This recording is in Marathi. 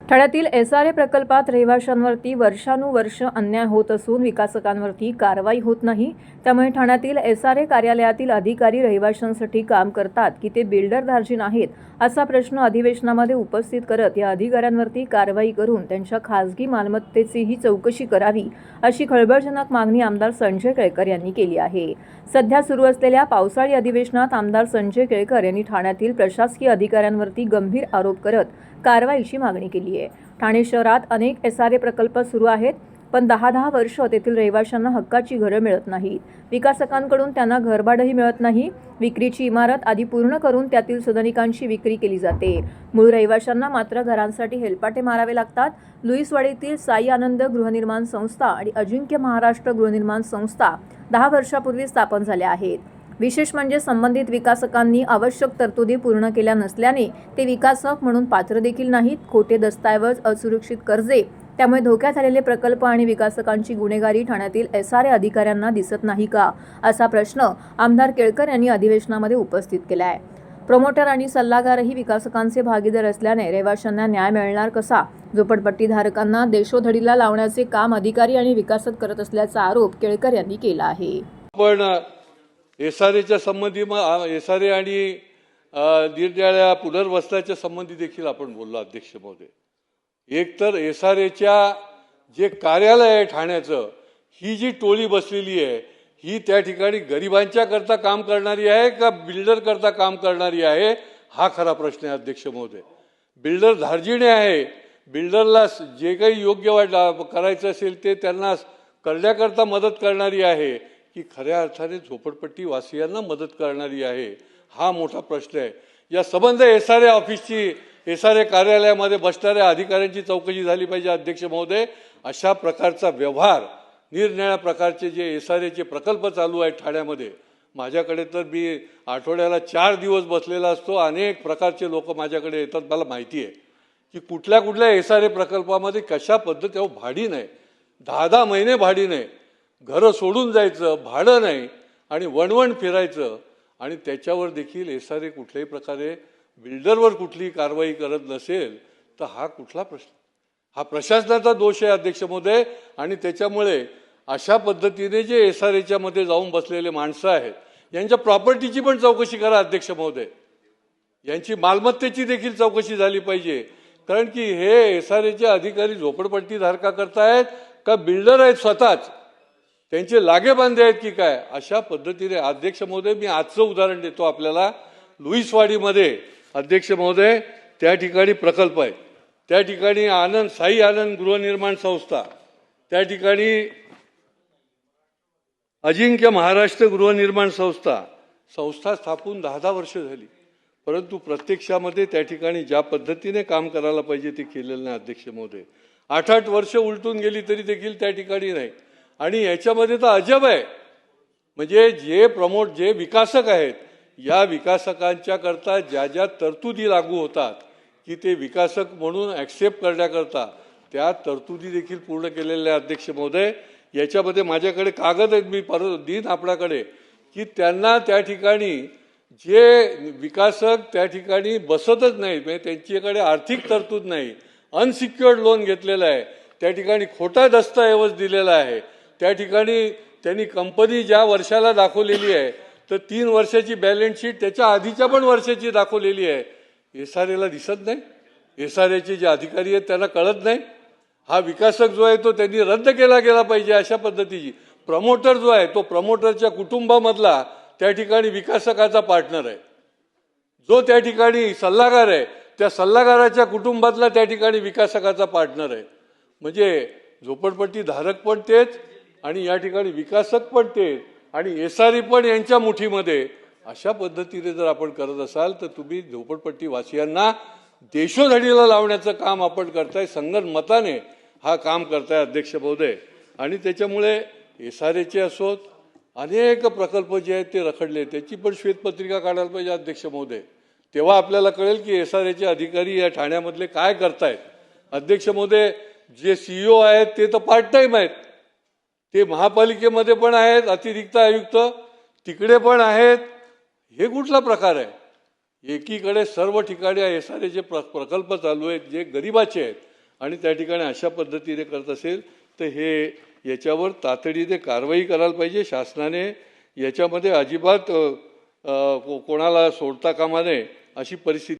ठाण्यातील SRA प्रकल्पात रहिवाशांवरती वर्षानुवर्ष अन्याय होत असून विकासकांवरती कारवाई होत नाही। त्यामुळे ठाण्यातील SRA कार्यालयातील अधिकारी रहिवाशांसाठी काम करतात की ते बिल्डर धार्जिन आहेत असा प्रश्न अधिवेशनामध्ये उपस्थित करत या अधिकाऱ्यांवरती कारवाई करून त्यांच्या खासगी मालमत्तेचीही चौकशी करावी अशी खळबळजनक मागणी आमदार संजय केळकर यांनी केली आहे। सध्या सुरू असलेल्या पावसाळी अधिवेशनात आमदार संजय केळकर यांनी ठाण्यातील प्रशासकीय अधिकाऱ्यांवरती गंभीर आरोप करत कारवाईची मागणी केली आहे। ठाणे शहरात अनेक SRA प्रकल्प सुरू आहेत, पण 10 वर्ष तेथील रहिवाशांना हक्काची घरं मिळत नाहीत। विकासकांकडून त्यांना घरभाडंही मिळत नाही। विक्रीची इमारत आधी पूर्ण करून त्यातील सदनिकांची विक्री केली जाते। मूळ रहिवाशांना मात्र घरांसाठी हेलपाटे मारावे लागतात। लुईसवाडीतील साई आनंद गृहनिर्माण संस्था आणि अजिंक्य महाराष्ट्र गृहनिर्माण संस्था 10 वर्षापूर्वी स्थापन झाल्या आहेत। विशेष म्हणजे संबंधित विकासकांनी आवश्यक तरतुदी पूर्ण केल्या नसल्याने ते विकासक म्हणून पात्र देखील नाहीत। खोटे दस्तऐवज, असुरक्षित कर्जे, त्यामुळे धोक्यात आलेले प्रकल्प आणि विकासकांची गुन्हेगारी ठाण्यातील SRA अधिकाऱ्यांना दिसत नाही का, असा प्रश्न आमदार केळकर यांनी अधिवेशनामध्ये उपस्थित केला आहे। प्रमोटर आणि सल्लागारही विकासकांचे भागीदार असल्याने रहिवाशांना न्याय मिळणार कसा? झोपडपट्टीधारकांना देशोधडीला लावण्याचे काम अधिकारी आणि विकासक करत असल्याचा आरोप केळकर यांनी केला आहे। पण SRAच्या संबंधी SRA आणि निरनिराळ्या पुनर्वसनाच्या संबंधी देखील आपण बोललो अध्यक्ष महोदय। एक तर SRAच्या जे कार्यालय आहे ठाण्याचं, ही जी टोळी बसलेली आहे ही त्या ठिकाणी गरिबांच्या करता काम करणारी आहे का बिल्डर करता काम करणारी आहे, हा खरा प्रश्न आहे अध्यक्ष महोदय। बिल्डर धार्जिणे आहे, बिल्डरला जे काही योग्य करायचं असेल ते त्यांना करण्याकरता मदत करणारी आहे की खऱ्या अर्थाने झोपडपट्टी वासियांना मदत करणारी आहे, हा मोठा प्रश्न आहे। या संबंध SRA ऑफिसची, SRA कार्यालयामध्ये बसणाऱ्या अधिकाऱ्यांची चौकशी झाली पाहिजे अध्यक्ष महोदय। अशा प्रकारचा व्यवहार, निरनिराळ्या प्रकारचे जे SRAचे प्रकल्प चालू आहेत ठाण्यामध्ये, माझ्याकडे तर मी आठवड्याला 4 दिवस बसलेला असतो। अनेक प्रकारचे लोक माझ्याकडे येतात, मला माहिती आहे की कुठल्या कुठल्या SRA प्रकल्पामध्ये कशा पद्धतीने भाडी नाही, 10 महिने भाडी नाही, घरं सोडून जायचं, भाडं नाही आणि वणवण फिरायचं, आणि त्याच्यावर देखील SRA कुठल्याही प्रकारे बिल्डरवर कुठलीही कारवाई करत नसेल तर हा कुठला प्रश्न? हा प्रशासनाचा दोष आहे अध्यक्ष महोदय। आणि त्याच्यामुळे अशा पद्धतीने जे SRAच्या मध्ये जाऊन बसलेले माणसं आहेत यांच्या प्रॉपर्टीची पण चौकशी करा अध्यक्ष महोदय, यांची मालमत्तेची देखील चौकशी झाली पाहिजे। कारण की हे SRAचे अधिकारी झोपडपट्टी धारका करतायत का बिल्डर आहेत स्वतःच, त्यांचे लागेबांधे आहेत की काय, अशा पद्धतीने अध्यक्ष महोदय मी आजचं उदाहरण देतो आपल्याला। लुईसवाडीमध्ये अध्यक्ष महोदय त्या ठिकाणी प्रकल्प आहे, त्या ठिकाणी साई आनंद गृहनिर्माण संस्था, त्या ठिकाणी अजिंक्य महाराष्ट्र गृहनिर्माण संस्था स्थापून 10 वर्ष झाली, परंतु प्रत्यक्षामध्ये त्या ठिकाणी ज्या पद्धतीने काम करायला पाहिजे ते केलेलं नाही अध्यक्ष महोदय। 8 वर्ष उलटून गेली तरी देखील त्या ठिकाणी नाही। आणि याच्यामध्ये तर अजब आहे, म्हणजे जे विकासक आहेत, या विकासकांच्या करता ज्या ज्या तरतुदी लागू होतात की ते विकासक म्हणून ॲक्सेप्ट करण्याकरता त्या तरतुदी देखील पूर्ण केलेल्या अध्यक्ष महोदय। याच्यामध्ये माझ्याकडे कागद आहेत, मी परत देईन आपल्याकडे, की त्यांना त्या ठिकाणी जे विकासक त्या ठिकाणी बसतच नाहीत, म्हणजे त्यांच्याकडे आर्थिक तरतूद नाही, अनसिक्युअर्ड लोन घेतलेलं आहे, त्या ठिकाणी खोटा दस्तऐवज दिलेला आहे, त्या ठिकाणी त्यांनी कंपनी ज्या वर्षाला दाखवलेली आहे तर 3 वर्षाची बॅलन्स शीट त्याच्या आधीच्या पण वर्षाची दाखवलेली आहे, SRAला दिसत नाही। SRAचे जे अधिकारी आहेत त्यांना कळत नाही। हा विकासक जो आहे तो त्यांनी रद्द केला गेला पाहिजे अशा पद्धतीची। प्रमोटर जो आहे तो प्रमोटरच्या कुटुंबामधला त्या ठिकाणी विकासकाचा पार्टनर आहे, जो त्या ठिकाणी सल्लागार आहे त्या सल्लागाराच्या कुटुंबातला त्या ठिकाणी विकासकाचा पार्टनर आहे। म्हणजे झोपडपट्टी धारक पण तेच आणि या ठिकाणी विकासक पण तेच आणि SRA पण यांच्या मुठीमध्ये। अशा पद्धतीने जर आपण करत असाल तर तुम्ही झोपडपट्टी वासियांना देशोधडीला लावण्याचं काम आपण करताय, संगनमताने हा काम करताय अध्यक्ष महोदय। आणि त्याच्यामुळे SRAचे असोत अनेक प्रकल्प जे आहेत ते रखडले, त्याची पण श्वेतपत्रिका काढायला पाहिजे अध्यक्ष महोदय, तेव्हा आपल्याला कळेल की SRAचे अधिकारी या ठाण्यामधले काय करतायत। अध्यक्ष महोदय, जे CEO आहेत ते तर पार्ट टाइम आहेत, ते महापालिकेमध्ये पण आहेत, अतिरिक्त आयुक्त तिकडे पण आहेत, हे कुठला प्रकार आहे? एकीकडे सर्व ठिकाणी SRAचे प्रकल्प चालू आहेत जे गरिबाचे आहेत आणि त्या ठिकाणी अशा पद्धतीने करत असेल तर हे याच्यावर तातडीने कारवाई करायला पाहिजे. शासनाने याच्यामध्ये अजिबात कोणाला सोडता कामा नये अशी परिस्थिती